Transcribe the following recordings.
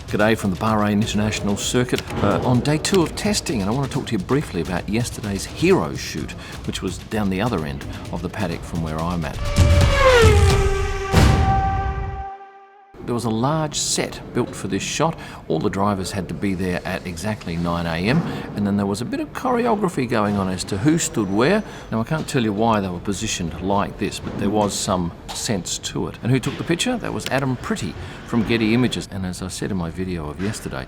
G'day from the Bahrain International Circuit on day 2 of testing, and I want to talk to you briefly about yesterday's hero shoot, which was down the other end of the paddock from where I'm at. There was a large set built for this shot. All the drivers had to be there at exactly 9 a.m. and then there was a bit of choreography going on as to who stood where. Now I can't tell you why they were positioned like this, but there was some sense to it. And who took the picture? That was Adam Pretty from Getty Images. And as I said in my video of yesterday,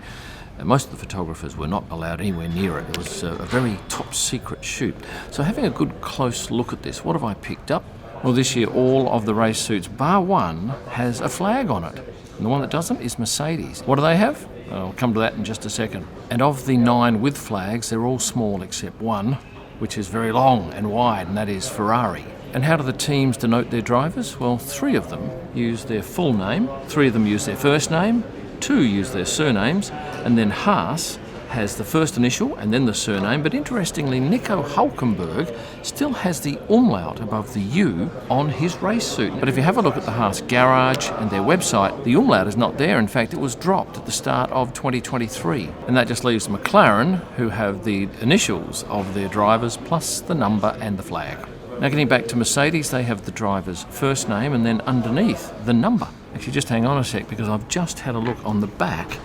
most of the photographers were not allowed anywhere near it. It was a very top secret shoot. So having a good close look at this, what have I picked up? Well, this year all of the race suits, bar one, has a flag on it. And the one that doesn't is Mercedes. What do they have? I'll come to that in just a second. And of the 9 with flags, they're all small except one, which is very long and wide, and that is Ferrari. And how do the teams denote their drivers? Well, 3 of them use their full name, 3 of them use their first name, 2 use their surnames, and then Haas has the first initial and then the surname, but interestingly Nico Hulkenberg still has the umlaut above the U on his race suit. But if you have a look at the Haas garage and their website, the umlaut is not there. In fact, it was dropped at the start of 2023. And that just leaves McLaren, who have the initials of their drivers plus the number and the flag. Now getting back to Mercedes, they have the driver's first name and then underneath the number. Actually, just hang on a sec, because I've just had a look on the back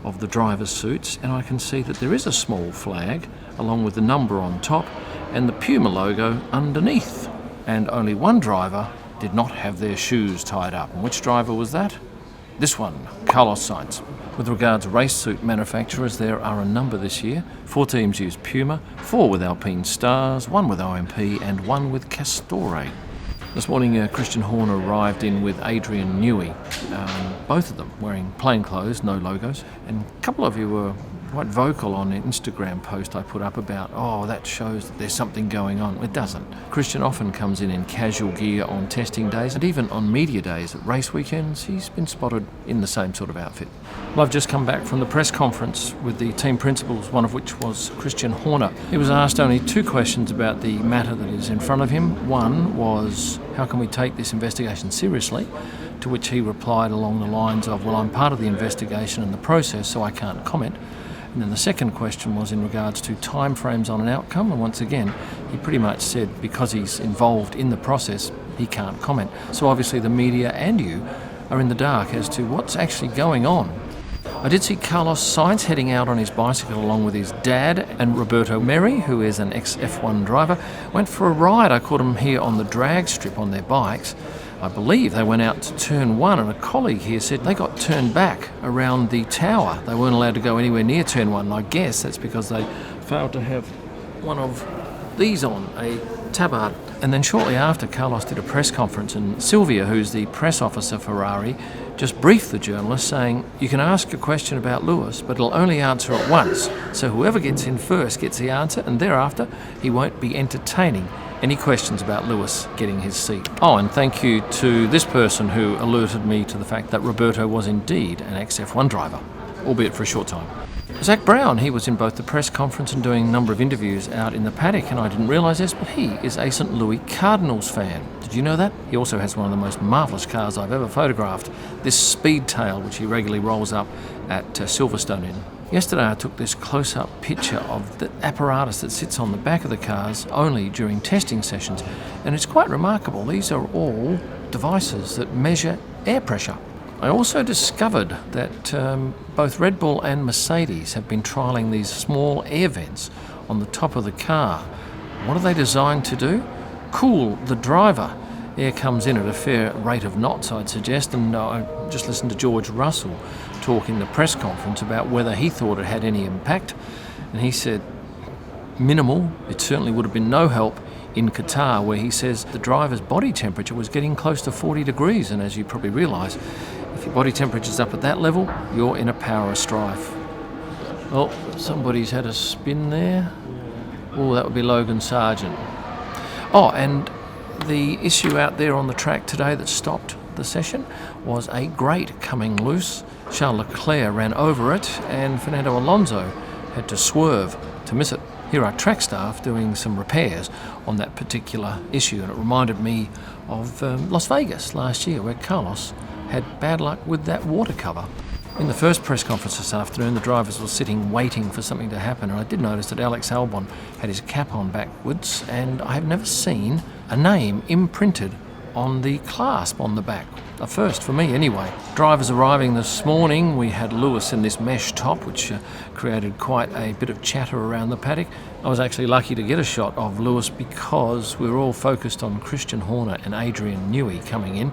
of the driver's suits and I can see that there is a small flag along with the number on top and the Puma logo underneath. And only one driver did not have their shoes tied up. And which driver was that? This one, Carlos Sainz. With regards to race suit manufacturers, there are a number this year. 4 teams use Puma, 4 with Alpine Stars, 1 with OMP and 1 with Castore. This morning, Christian Horner arrived in with Adrian Newey, both of them wearing plain clothes, no logos. And a couple of you were quite vocal on an Instagram post I put up about, oh, that shows that there's something going on. It doesn't. Christian often comes in casual gear on testing days, and even on media days at race weekends, he's been spotted in the same sort of outfit. Well, I've just come back from the press conference with the team principals, one of which was Christian Horner. He was asked only 2 questions about the matter that is in front of him. One was, how can we take this investigation seriously? To which he replied along the lines of, well, I'm part of the investigation and the process, so I can't comment. And then the second question was in regards to timeframes on an outcome, and once again, he pretty much said because he's involved in the process, he can't comment. So obviously the media and you are in the dark as to what's actually going on. I did see Carlos Sainz heading out on his bicycle along with his dad, and Roberto Merri, who is an ex-F1 driver, went for a ride. I caught him here on the drag strip on their bikes. I believe they went out to turn 1, and a colleague here said they got turned back around the tower. They weren't allowed to go anywhere near turn 1, and I guess that's because they failed to have one of these on, a tabard. And then shortly after, Carlos did a press conference, and Silvia, who's the press officer for Ferrari, just briefed the journalist saying, you can ask a question about Lewis, but he'll only answer it once. So whoever gets in first gets the answer, and thereafter he won't be entertaining any questions about Lewis getting his seat. Oh, and thank you to this person who alerted me to the fact that Roberto was indeed an ex-F1 driver, albeit for a short time. Zach Brown, he was in both the press conference and doing a number of interviews out in the paddock, and I didn't realise this, but he is a St. Louis Cardinals fan. Did you know that? He also has one of the most marvellous cars I've ever photographed, this Speedtail, which he regularly rolls up at Silverstone in. Yesterday I took this close-up picture of the apparatus that sits on the back of the cars only during testing sessions, and it's quite remarkable. These are all devices that measure air pressure. I also discovered that both Red Bull and Mercedes have been trialling these small air vents on the top of the car. What are they designed to do? Cool the driver. Air comes in at a fair rate of knots, I'd suggest, and I just listened to George Russell talk in the press conference about whether he thought it had any impact, and he said minimal. It certainly would have been no help in Qatar, where he says the driver's body temperature was getting close to 40 degrees, and as you probably realise, if your body temperature's up at that level, you're in a power of strife. Oh, somebody's had a spin there. Oh, that would be Logan Sargent. Oh, and the issue out there on the track today that stopped the session was a grate coming loose. Charles Leclerc ran over it and Fernando Alonso had to swerve to miss it. Here are track staff doing some repairs on that particular issue, and it reminded me of Las Vegas last year, where Carlos had bad luck with that water cover. In the first press conference this afternoon, the drivers were sitting waiting for something to happen, and I did notice that Alex Albon had his cap on backwards, and I have never seen a name imprinted on the clasp on the back. A first for me anyway. Drivers arriving this morning, we had Lewis in this mesh top, which created quite a bit of chatter around the paddock. I was actually lucky to get a shot of Lewis because we were all focused on Christian Horner and Adrian Newey coming in,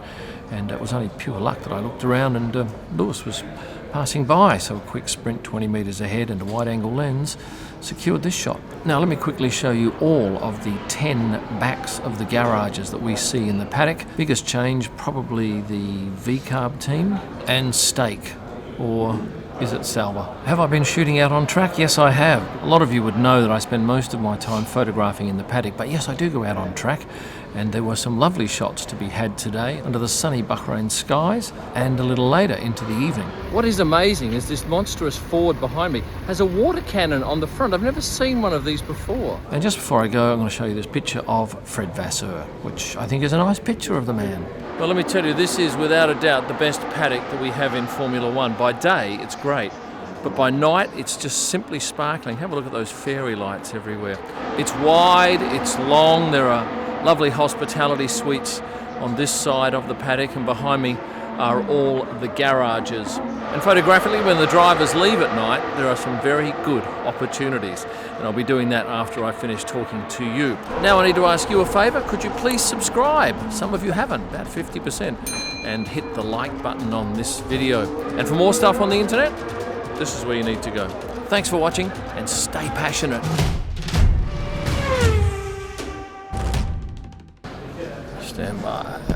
and it was only pure luck that I looked around and Lewis was passing by, so a quick sprint 20 metres ahead and a wide-angle lens secured this shot. Now let me quickly show you all of the 10 backs of the garages that we see in the paddock. Biggest change probably the V-carb team and Stake, or is it Salva? Have I been shooting out on track? Yes, I have. A lot of you would know that I spend most of my time photographing in the paddock, but yes, I do go out on track, and there were some lovely shots to be had today under the sunny Bahrain skies and a little later into the evening. What is amazing is this monstrous Ford behind me has a water cannon on the front. I've never seen one of these before. And just before I go, I'm going to show you this picture of Fred Vasseur, which I think is a nice picture of the man. Well, let me tell you, this is without a doubt the best paddock that we have in Formula One. By day, it's great, but by night, it's just simply sparkling. Have a look at those fairy lights everywhere. It's wide, it's long, there are lovely hospitality suites on this side of the paddock, and behind me are all the garages. And photographically, when the drivers leave at night, there are some very good opportunities. And I'll be doing that after I finish talking to you. Now I need to ask you a favour. Could you please subscribe? Some of you haven't, about 50%. And hit the like button on this video. And for more stuff on the internet, this is where you need to go. Thanks for watching, and stay passionate. Stand by.